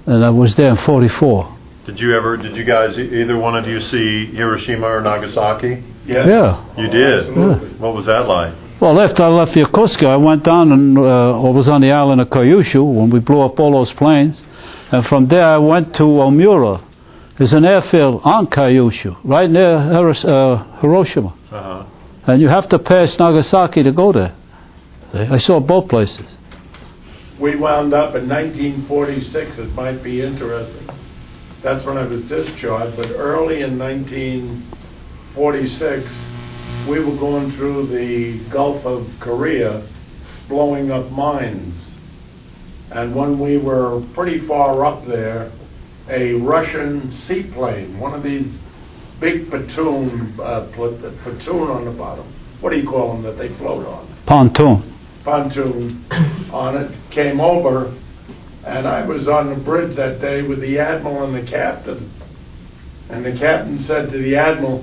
and I was there in 44. Did you guys, either one of you see Hiroshima or Nagasaki? Yeah. You did? Absolutely. What was that like? Well, after I left Yokosuka, I went down and I was on the island of Kyushu when we blew up all those planes. And from there, I went to Omura. There's an airfield on Kyushu, right near Hiroshima. And you have to pass Nagasaki to go there. I saw both places. We wound up in 1946. It might be interesting. That's when I was discharged. But early in 1946, we were going through the Gulf of Korea, blowing up mines. And when we were pretty far up there, a Russian seaplane, one of these big platoon on the bottom. What do you call them that they float on? Pontoon. Pontoon on it, came over, and I was on the bridge that day with the admiral and the captain. And the captain said to the admiral,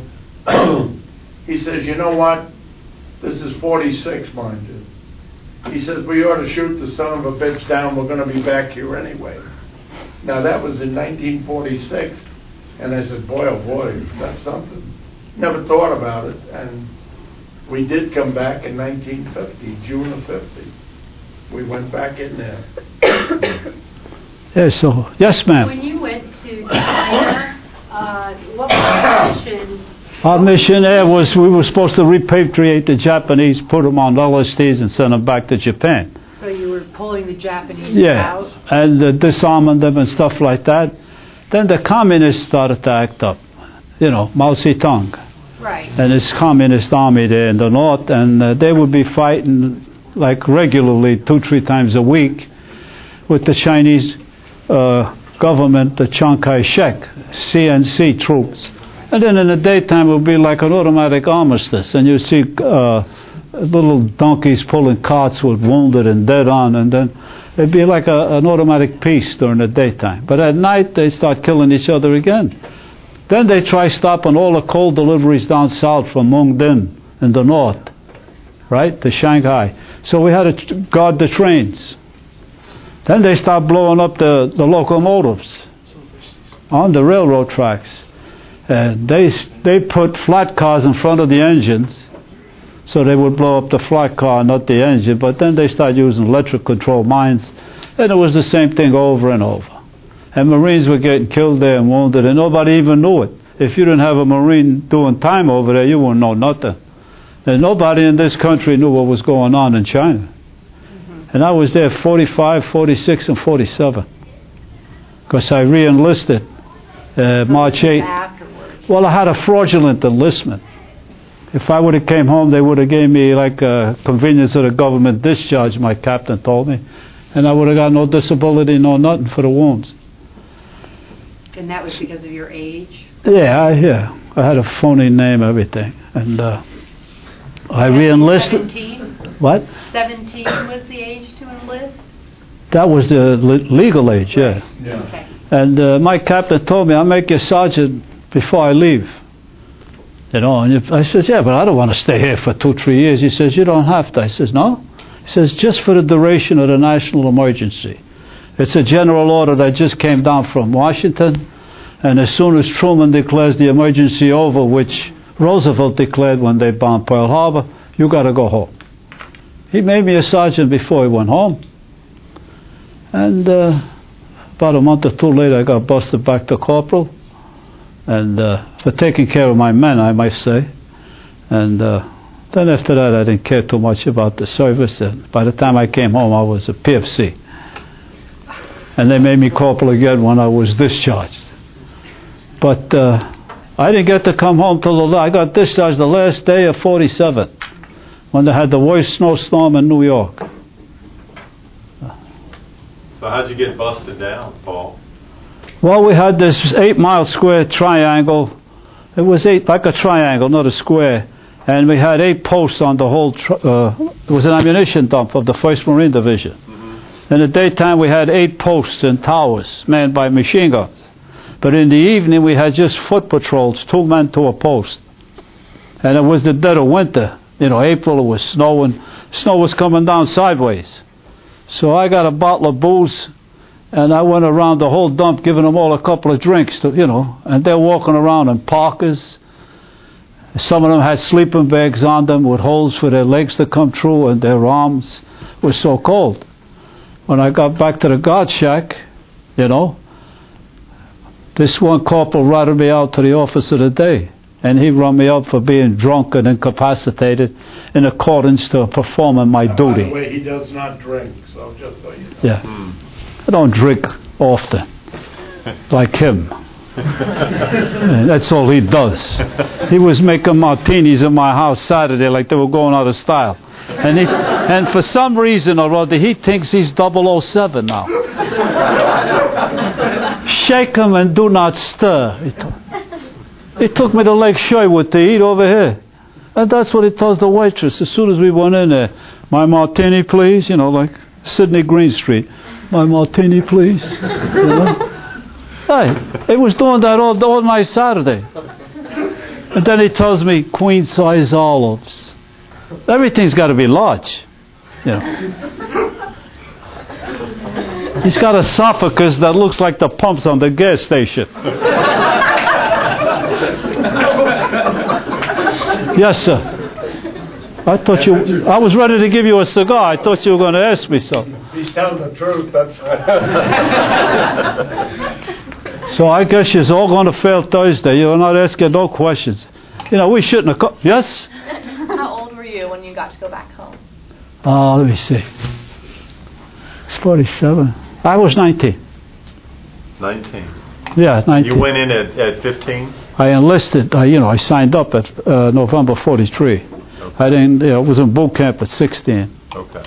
he says, you know what? This is 46, mind you. He says, we ought to shoot the son of a bitch down. We're going to be back here anyway. Now, that was in 1946, and I said, boy, oh boy, that's something. Never thought about it, and we did come back in 1950, June of 50. We went back in there. Yeah, so, yes, ma'am. When you went to China, what was the mission? Our mission there was we were supposed to repatriate the Japanese, put them on LSDs and send them back to Japan. So you were pulling the Japanese Yeah, out? and disarming them and stuff like that. Then the communists started to act up. You know, Mao Zedong Right. and his communist army there in the north, and they would be fighting like regularly 2-3 times a week with the Chinese government, the Chiang Kai-shek, CNC troops. And then in the daytime it would be like an automatic armistice, and you see little donkeys pulling carts with wounded and dead on, and then it'd be like an automatic peace during the daytime. But at night they start killing each other again. Then they try stopping all the coal deliveries down south from Mungdin in the north, right, to Shanghai. So we had to guard the trains. Then they start blowing up the locomotives on the railroad tracks. And they put flat cars in front of the engines, so they would blow up the flat car, not the engine. But then they start using electric control mines, and it was the same thing over and over. And Marines were getting killed there and wounded, and nobody even knew it. If you didn't have a Marine doing time over there, you wouldn't know nothing. And nobody in this country knew what was going on in China. And I was there 45, 46, and 47, because I re-enlisted March 8. Well, I had a fraudulent enlistment. If I would have came home, they would have gave me like a convenience of the government discharge, my captain told me. And I would have got no disability, no nothing for the wounds. And that was because of your age? Yeah, I had a phony name, everything. And I re-enlisted. 17? What? 17 was the age to enlist? That was the legal age, yeah. Okay. And my captain told me, I'll make you sergeant before I leave. You know, and I says, yeah, but I don't want to stay here for 2-3 years. He says, you don't have to. I says, no. He says, just for the duration of the national emergency. It's a general order that just came down from Washington, and as soon as Truman declares the emergency over, which Roosevelt declared when they bombed Pearl Harbor, you got to go home. He made me a sergeant before he went home. And about a month or two later, I got busted back to corporal, and for taking care of my men, I might say. And then after that, I didn't care too much about the service. And by the time I came home, I was a PFC. And they made me corporal again when I was discharged. But I didn't get to come home till I got discharged the last day of 47, when they had the worst snowstorm in New York. So how'd you get busted down, Paul? Well, we had this 8-mile square triangle. It was like a triangle, not a square. And we had 8 posts on the whole, it was an ammunition dump of the 1st Marine Division. In the daytime, we had 8 posts and towers manned by machine guns. But in the evening, we had just foot patrols, 2 men to a post. And it was the dead of winter. You know, April, it was snowing. Snow was coming down sideways. So I got a bottle of booze, and I went around the whole dump giving them all a couple of drinks, to, you know, and they're walking around in parkas. Some of them had sleeping bags on them with holes for their legs to come through, and their arms were so cold. When I got back to the guard shack, you know, this one corporal ratted me out to the office of the day, and he run me up for being drunk and incapacitated in accordance to performing my duty. By the way, he does not drink, so just so you know. Yeah. I don't drink often, like him. That's all he does. He was making martinis in my house Saturday like they were going out of style. And for some reason or other, he thinks he's 007 now. Shake him and do not stir. He took me to Lake Sherwood to eat over here. And that's what he tells the waitress as soon as we went in there. My martini, please. You know, like Sidney Greenstreet. My martini, please. You know? Hey, he was doing that all night Saturday. And then he tells me queen-size olives. Everything's got to be large. You know. He's got a esophagus that looks like the pumps on the gas station. Yes, sir. I was ready to give you a cigar. I thought you were going to ask me something. He's telling the truth, that's So I guess you're all going to fail Thursday. You're not asking no questions. You know, we shouldn't have... Yes? How old were you when you got to go back home? Let me see. It's 47. I was 19. 19. Yeah, 19. You went in at 15? I enlisted. I signed up at November 43. Okay. I didn't. I was in boot camp at 16. Okay.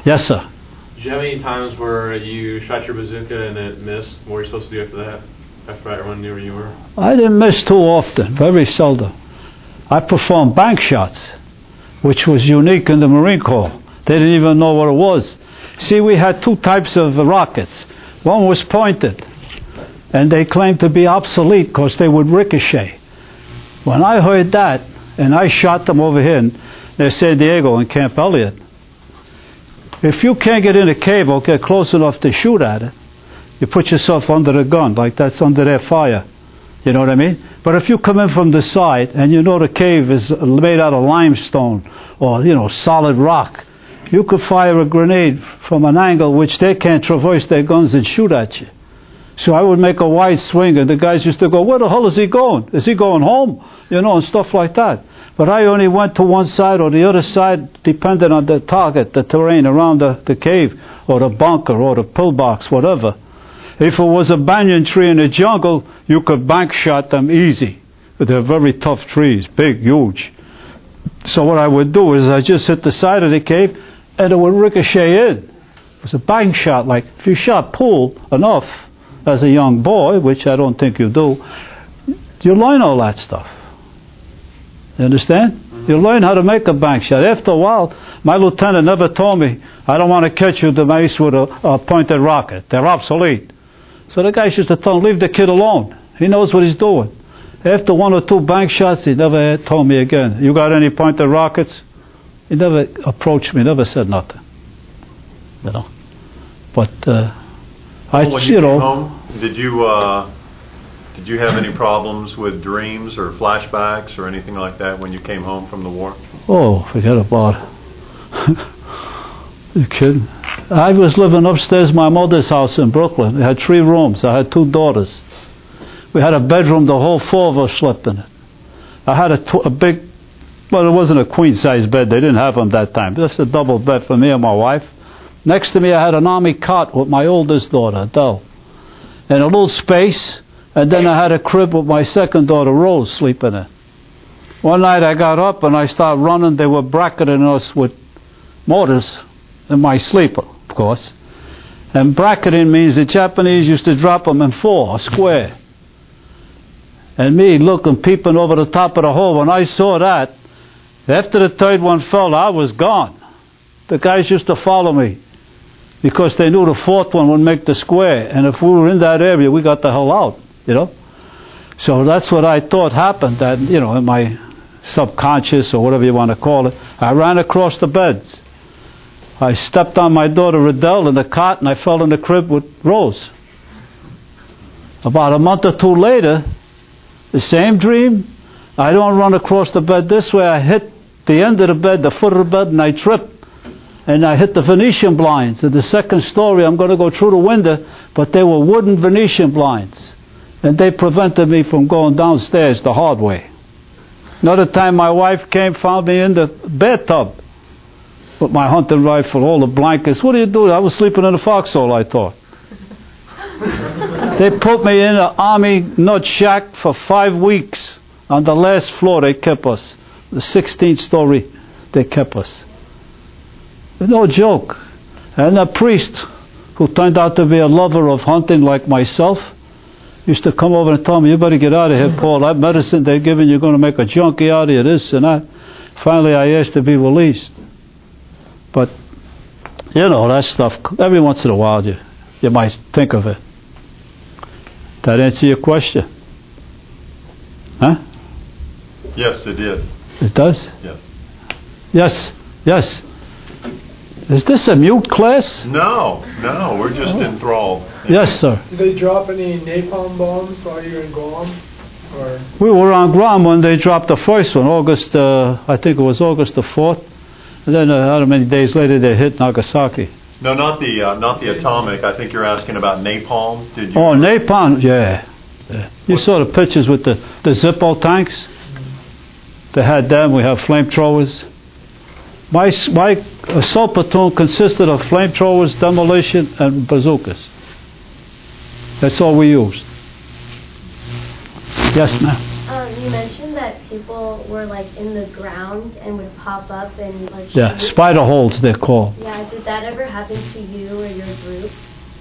Yes, sir. Did you have any times where you shot your bazooka and it missed? What were you supposed to do after that? After everyone knew where you were? I didn't miss too often. Very seldom. I performed bank shots, which was unique in the Marine Corps. They didn't even know what it was. See, we had two types of rockets. One was pointed, and they claimed to be obsolete because they would ricochet. When I heard that, and I shot them over here in San Diego in Camp Elliott, if you can't get in a cave or get close enough to shoot at it, you put yourself under the gun, like that's under their fire. You know what I mean? But if you come in from the side, and you know the cave is made out of limestone or, solid rock, you could fire a grenade from an angle which they can't traverse their guns and shoot at you. So I would make a wide swing, and the guys used to go, "Where the hell is he going? Is he going home?" And stuff like that. But I only went to one side or the other side, depending on the target, the terrain around the cave, or the bunker, or the pillbox, whatever. If it was a banyan tree in the jungle, you could bank shot them easy. But they're very tough trees, big, huge. So what I would do is I just hit the side of the cave, and it would ricochet in. It was a bank shot. Like if you shot pool enough as a young boy, which I don't think you do, you learn all that stuff. You understand? Mm-hmm. You learn how to make a bank shot. After a while, my lieutenant never told me, "I don't want to catch you, DeMeis, with a pointed rocket. They're obsolete." So the guys used to tell him, "Leave the kid alone. He knows what he's doing." After one or two bank shots, he never told me again, "You got any pointed rockets?" He never approached me, never said nothing. But when you came home, did you have any problems with dreams or flashbacks or anything like that when you came home from the war? Oh, forget about it. You kidding? I was living upstairs in my mother's house in Brooklyn. We had 3 rooms. I had 2 daughters. We had a bedroom, the whole 4 of us slept in it. I had a big, well, it wasn't a queen-size bed. They didn't have them that time. Just a double bed for me and my wife. Next to me, I had an army cot with my oldest daughter, Adele, and a little space. And then I had a crib with my second daughter, Rose, sleeping in. One night I got up and I started running. They were bracketing us with mortars in my sleeper, of course. And bracketing means the Japanese used to drop them in 4, a square. And me looking, peeping over the top of the hole. When I saw that, after the 3rd one fell, I was gone. The guys used to follow me because they knew the 4th one would make the square. And if we were in that area, we got the hell out. So that's what I thought happened, that, in my subconscious or whatever you want to call it. I ran across the beds. I stepped on my daughter Adele in the cot, and I fell in the crib with Rose. About a month or 2 later, the same dream. I don't run across the bed this way. I hit the end of the bed, the foot of the bed, and I tripped. And I hit the Venetian blinds. In the 2nd story, I'm going to go through the window, but they were wooden Venetian blinds. And they prevented me from going downstairs the hard way. Another time my wife came, found me in the bathtub with my hunting rifle, all the blankets. "What are you doing?" I was sleeping in a foxhole, I thought. They put me in an army nut shack for 5 weeks. On the last floor they kept us. The 16th story they kept us. No joke. And a priest who turned out to be a lover of hunting like myself used to come over and tell me, "You better get out of here, Paul. That medicine they're giving you, going to make a junkie out of you, this and that." Finally, I asked to be released. But, that stuff, every once in a while, you might think of it. That answer your question? Huh? Yes, it did. It does? Yes. Yes. Yes. Is this a mute class? No, we're just enthralled. Yes, sir. Did they drop any napalm bombs while you were in Guam? Or We were on Guam when they dropped the first one, I think it was August the 4th. And then how many days later they hit Nagasaki. No, not the atomic. I think you're asking about napalm. Did you? Oh, napalm, yeah. You saw the pictures with the Zippo tanks? They had them, we have flamethrowers. My assault platoon consisted of flamethrowers, demolition, and bazookas. That's all we used. Yes, ma'am. You mentioned that people were like in the ground and would pop up and like. Yeah, shoot. spider holes they're called. Yeah, did that ever happen to you or your group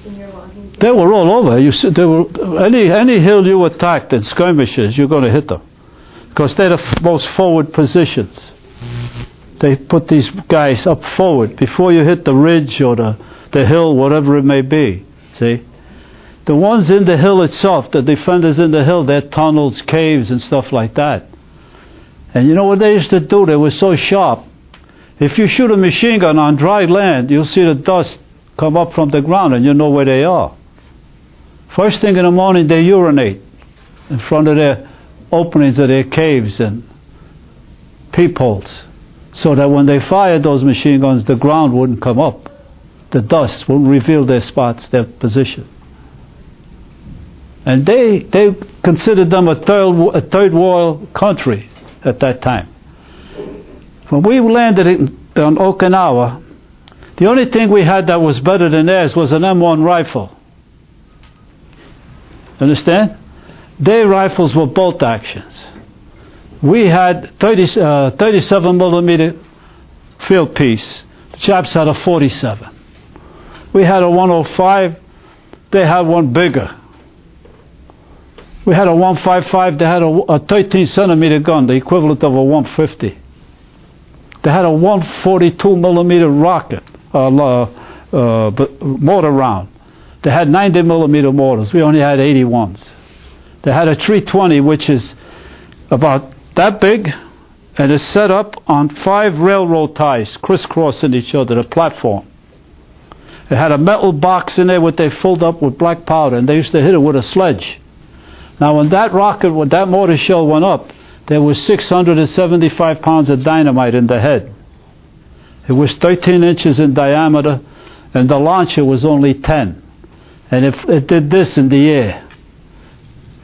when you're walking? They were all over. You see, they were any hill you attacked in skirmishes, you're going to hit them, because they're the most forward positions. They put these guys up forward before you hit the ridge or the hill, whatever it may be. See, the ones in the hill itself, the defenders in the hill, they're tunnels, caves, and stuff like that. And you know what they used to do? They were so sharp. If you shoot a machine gun on dry land, you'll see the dust come up from the ground, and you know where they are. First thing in the morning, they urinate in front of their openings of their caves and peepholes, so that when they fired those machine guns, the ground wouldn't come up. The dust wouldn't reveal their spots, their position. And they considered them a third world country at that time. When we landed on Okinawa, the only thing we had that was better than theirs was an M1 rifle. Understand? Their rifles were bolt actions. We had 37 millimeter field piece. The Japs had a 47. We had a 105. They had one bigger. We had a 155. They had a 13 centimeter gun, the equivalent of a 150. They had a 142 millimeter rocket, mortar round. They had 90 millimeter mortars. We only had 81s. They had a 320, which is about that big, and it's set up on 5 railroad ties crisscrossing each other, the platform. It had a metal box in there which they filled up with black powder, and they used to hit it with a sledge. Now when that rocket, when that mortar shell went up, there was 675 pounds of dynamite in the head. It was 13 inches in diameter, and the launcher was only 10. And if it did this in the air,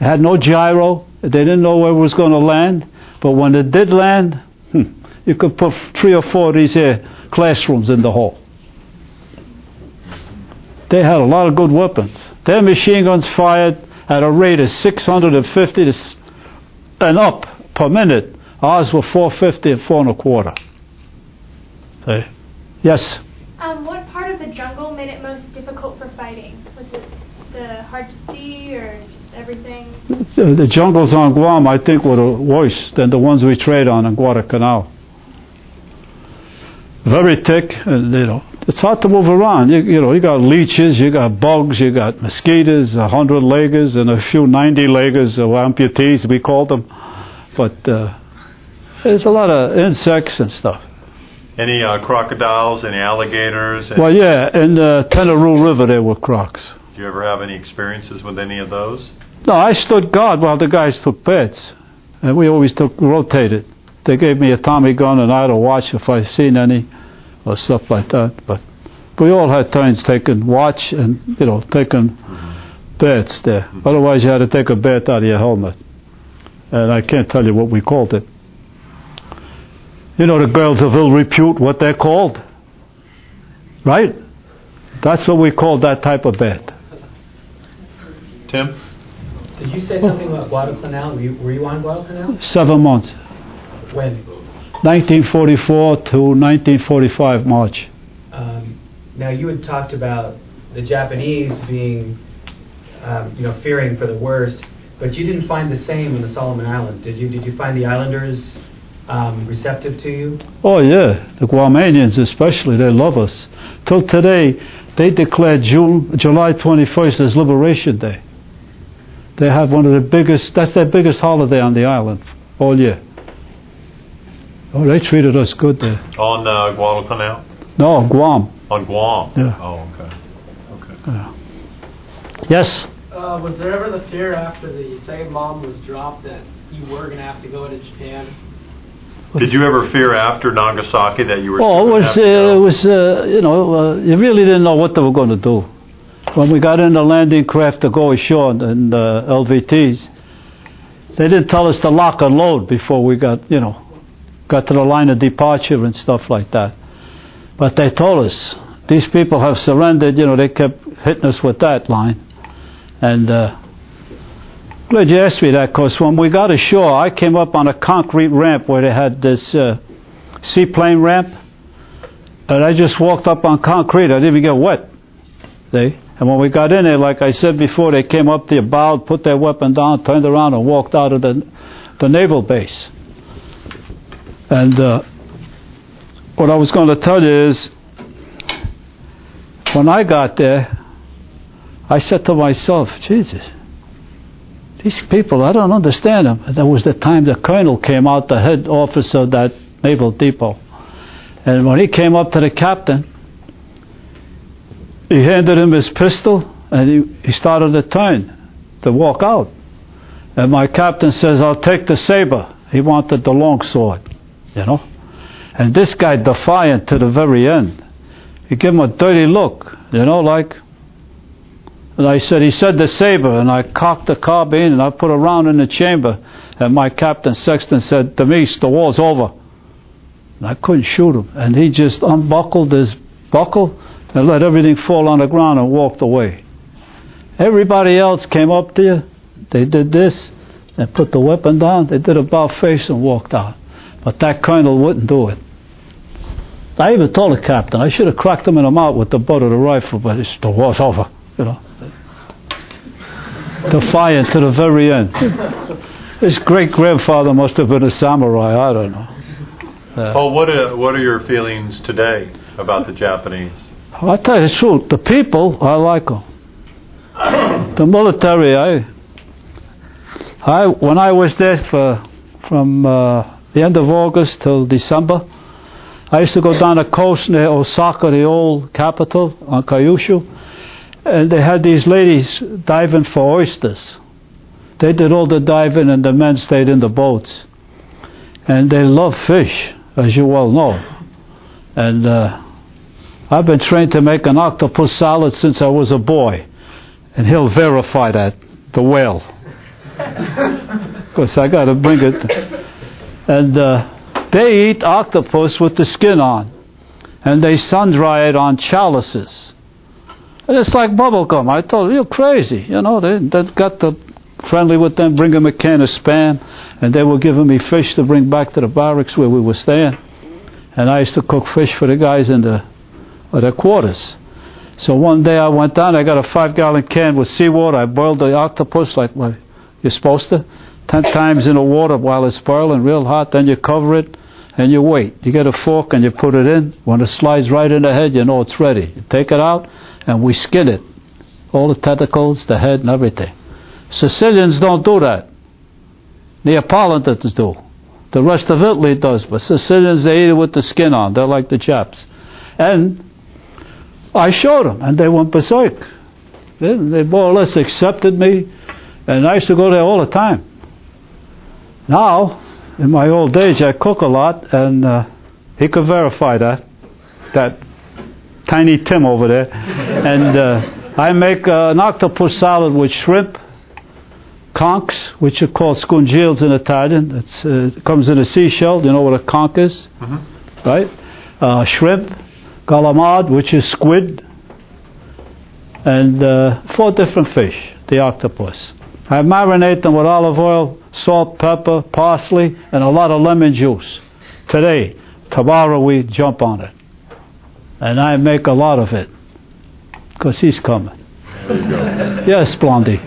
it had no gyro, they didn't know where it was going to land, but when it did land, you could put 3 or 4 of these here classrooms in the hole. They had a lot of good weapons. Their machine guns fired at a rate of 650 and up per minute. Ours were 450 and 4 1/4. Yes? What part of the jungle made it most difficult for fighting? Was it the hard to see or just everything? The jungles on Guam, I think, were worse than the ones we trade on in Guadalcanal. Very thick, and it's hard to move around. You got leeches, you got bugs, you got mosquitoes, 100-leggers, and a few 90-leggers, or amputees, we called them. But there's a lot of insects and stuff. Any crocodiles, any alligators? Well, yeah, in the Tenaroo River there were crocs. Do you ever have any experiences with any of those? No, I stood guard while the guys took beds, and we always rotated. They gave me a Tommy gun, and I had to watch if I seen any or stuff like that. But we all had turns taking watch and taking beds there. Otherwise, you had to take a bed out of your helmet, and I can't tell you what we called it. You know the girls of ill repute, what they're called, right? That's what we called that type of bed. Tim? Did you say something about Guadalcanal? Were you on Guadalcanal? 7 months. When? 1944 to 1945 March. Now you had talked about the Japanese being, fearing for the worst, but you didn't find the same in the Solomon Islands, did you? Did you find the islanders receptive to you? Oh yeah, the Guamanians especially, they love us. Till today, they declared July 21st as Liberation Day. They have one of the biggest, that's their biggest holiday on the island all year. Oh, they treated us good there. On Guadalcanal? No, Guam. On Guam? Yeah. Oh, okay. Yes? Was there ever the fear after the second bomb was dropped that you were going to have to go to Japan? Did you ever fear after Nagasaki that you were? Oh, it was, you know, you really didn't know what they were going to do. When we got in the landing craft to go ashore in the LVTs, they didn't tell us to lock and load before we got to the line of departure and stuff like that. But they told us, these people have surrendered, they kept hitting us with that line. And glad you asked me that, because when we got ashore, I came up on a concrete ramp where they had this seaplane ramp, and I just walked up on concrete. I didn't even get wet. See? And when we got in there, like I said before, they came up to your bow, put their weapon down, turned around, and walked out of the naval base. And what I was going to tell you is, when I got there, I said to myself, Jesus, these people, I don't understand them. And that was the time the colonel came out, the head officer of that naval depot. And when he came up to the captain, he handed him his pistol, and he started to turn to walk out. And my captain says, I'll take the saber. He wanted the long sword, And this guy, defiant to the very end, he gave him a dirty look, like. And I said, he said the saber, and I cocked the carbine, and I put a round in the chamber. And my captain, Sexton, said, DeMeis, the war's over. And I couldn't shoot him. And he just unbuckled his buckle and let everything fall on the ground and walked away. Everybody else came up to you. They did this and put the weapon down. They did about face and walked out. But that colonel wouldn't do it. I even told the captain, I should have cracked him in the mouth with the butt of the rifle, but the war's over, Defiant to the very end. His great-grandfather must have been a samurai, I don't know. Paul, what are your feelings today about the Japanese? I'll tell you the truth, the people, I like them. The military, when I was there from the end of August till December, I used to go down the coast near Osaka, the old capital, on Kyushu, and they had these ladies diving for oysters. They did all the diving and the men stayed in the boats. And they love fish, as you well know. And I've been trained to make an octopus salad since I was a boy. And he'll verify that, the whale. Because I got to bring it. And they eat octopus with the skin on. And they sun-dry it on chalices. And it's like bubble gum. I told them, you're crazy. They got the friendly with them, bring them a can of Spam, and they were giving me fish to bring back to the barracks where we were staying. And I used to cook fish for the guys in their quarters. So one day I went down, I got a 5-gallon can with seawater. I boiled the octopus like you're supposed to, 10 times in the water while it's boiling real hot. Then you cover it and you wait. You get a fork and you put it in. When it slides right in the head, you know it's ready. You take it out and we skin it. All the tentacles, the head and everything. Sicilians don't do that. Neapolitans do. The rest of Italy does, but Sicilians, they eat it with the skin on. They're like the Japs. And I showed them, and they went berserk. They more or less accepted me, and I used to go there all the time. Now, in my old age, I cook a lot, and he could verify that tiny Tim over there. And I make an octopus salad with shrimp, conchs, which are called scungils in Italian. It comes in a seashell. You know what a conch is? Mm-hmm. Right? Shrimp, calamari, which is squid, and 4 different fish, the octopus. I marinate them with olive oil, salt, pepper, parsley, and a lot of lemon juice. Today, tomorrow we jump on it. And I make a lot of it, because he's coming. There you go. Yes, Blondie.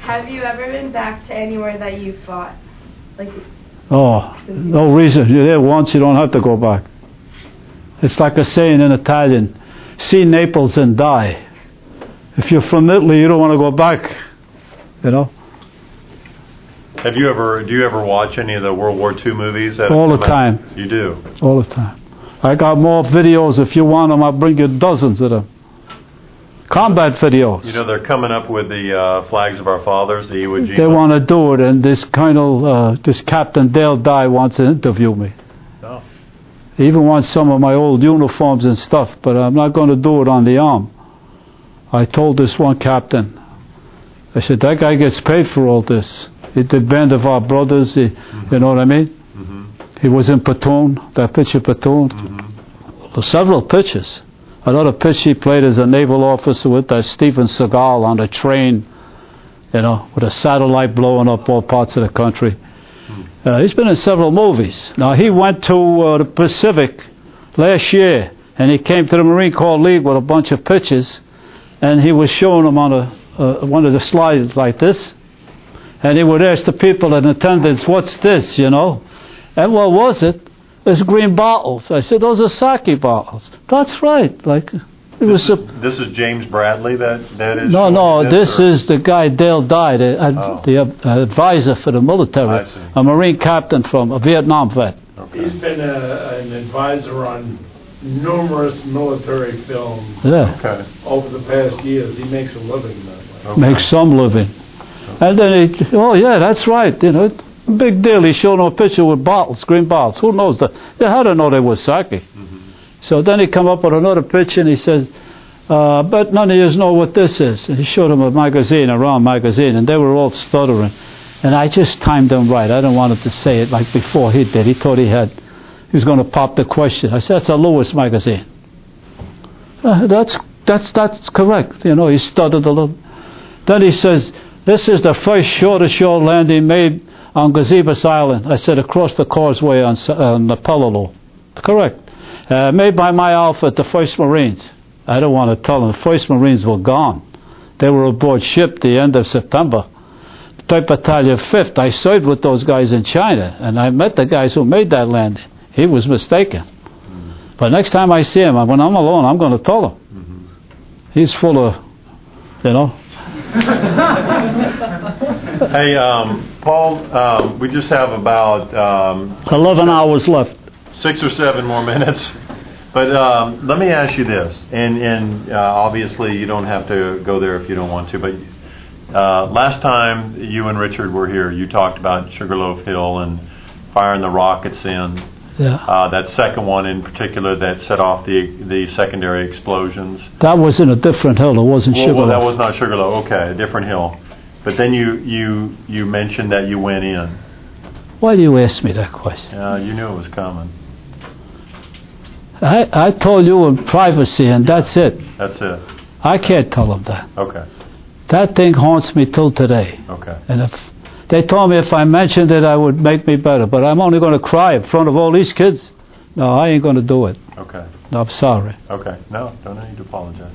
Have you ever been back to anywhere that you fought? Oh, no reason. You're there once, you don't have to go back. It's like a saying in Italian, see Naples and die. If you're from Italy, you don't want to go back, Do you ever watch any of the World War II movies? All the time. You do? All the time. I got more videos. If you want them, I'll bring you dozens of them. Combat videos. You know, they're coming up with the flags of our fathers, the Iwo Jima. They want to do it, and this Captain Dale Dye wants to interview me. Oh. He even wants some of my old uniforms and stuff, but I'm not going to do it on the arm. I told this one captain, I said, that guy gets paid for all this. He did Band of Our Brothers, you know what I mean? He was in Platoon, that picture Platoon. Well, several pictures. Another pitch he played as a naval officer with that Steven Seagal on a train, you know, with a satellite blowing up all parts of the country. He's been in several movies. Now, he went to the Pacific last year, and he came to the Marine Corps League with a bunch of pictures, and he was showing them on one of the slides like this, and he would ask the people in attendance, what's this, you know? And what was it? It's green bottles. I said, those are sake bottles. That's right. Like, it was. This is James Bradley. That is. No. This is the guy Dale Dye, the advisor for the military, a Marine captain from a Vietnam vet. Okay. He's been an advisor on numerous military films. Yeah. Okay. Over the past years, he makes a living that way. Okay. Makes some living. Okay. And then yeah, that's right. You know. Big deal. He showed him a picture with bottles, green bottles. Who knows that? Yeah, how to know they were sake? So then he come up with another picture and he says, but none of you know what this is. And he showed him a magazine, a round magazine, and they were all stuttering. And I just timed them right. I didn't want him to say it like before he did. He thought he was going to pop the question. I said, that's a Lewis magazine. That's correct. You know, he stuttered a little. Then he says, this is the first shore-to-shore landing made on Gazebus Island. I said, across the causeway on the Peleliu. Correct. Made by my outfit, the 1st Marines. I don't want to tell them. The 1st Marines were gone. They were aboard ship the end of September. 3rd Battalion 5th. I served with those guys in China, and I met the guys who made that landing. He was mistaken. But next time I see him, when I'm alone, I'm going to tell him. He's full of, you know. Hey, Paul, we just have about 11 hours left. 6 or 7 more minutes. But let me ask you this, and obviously you don't have to go there if you don't want to, but last time you and Richard were here, you talked about Sugarloaf Hill and firing the rockets in. Yeah. That second one in particular that set off the secondary explosions. That was in a different hill. It wasn't Sugarloaf. Well, that was not Sugarloaf. Okay, a different hill. But then you mentioned that you went in. Why do you ask me that question? You knew it was coming. I told you in privacy, and that's it. That's it. I can't tell them that. Okay. That thing haunts me till today. Okay. And if they told me if I mentioned it, I would make me better. But I'm only going to cry in front of all these kids. No, I ain't going to do it. Okay. No, I'm sorry. Okay. No, don't need to apologize.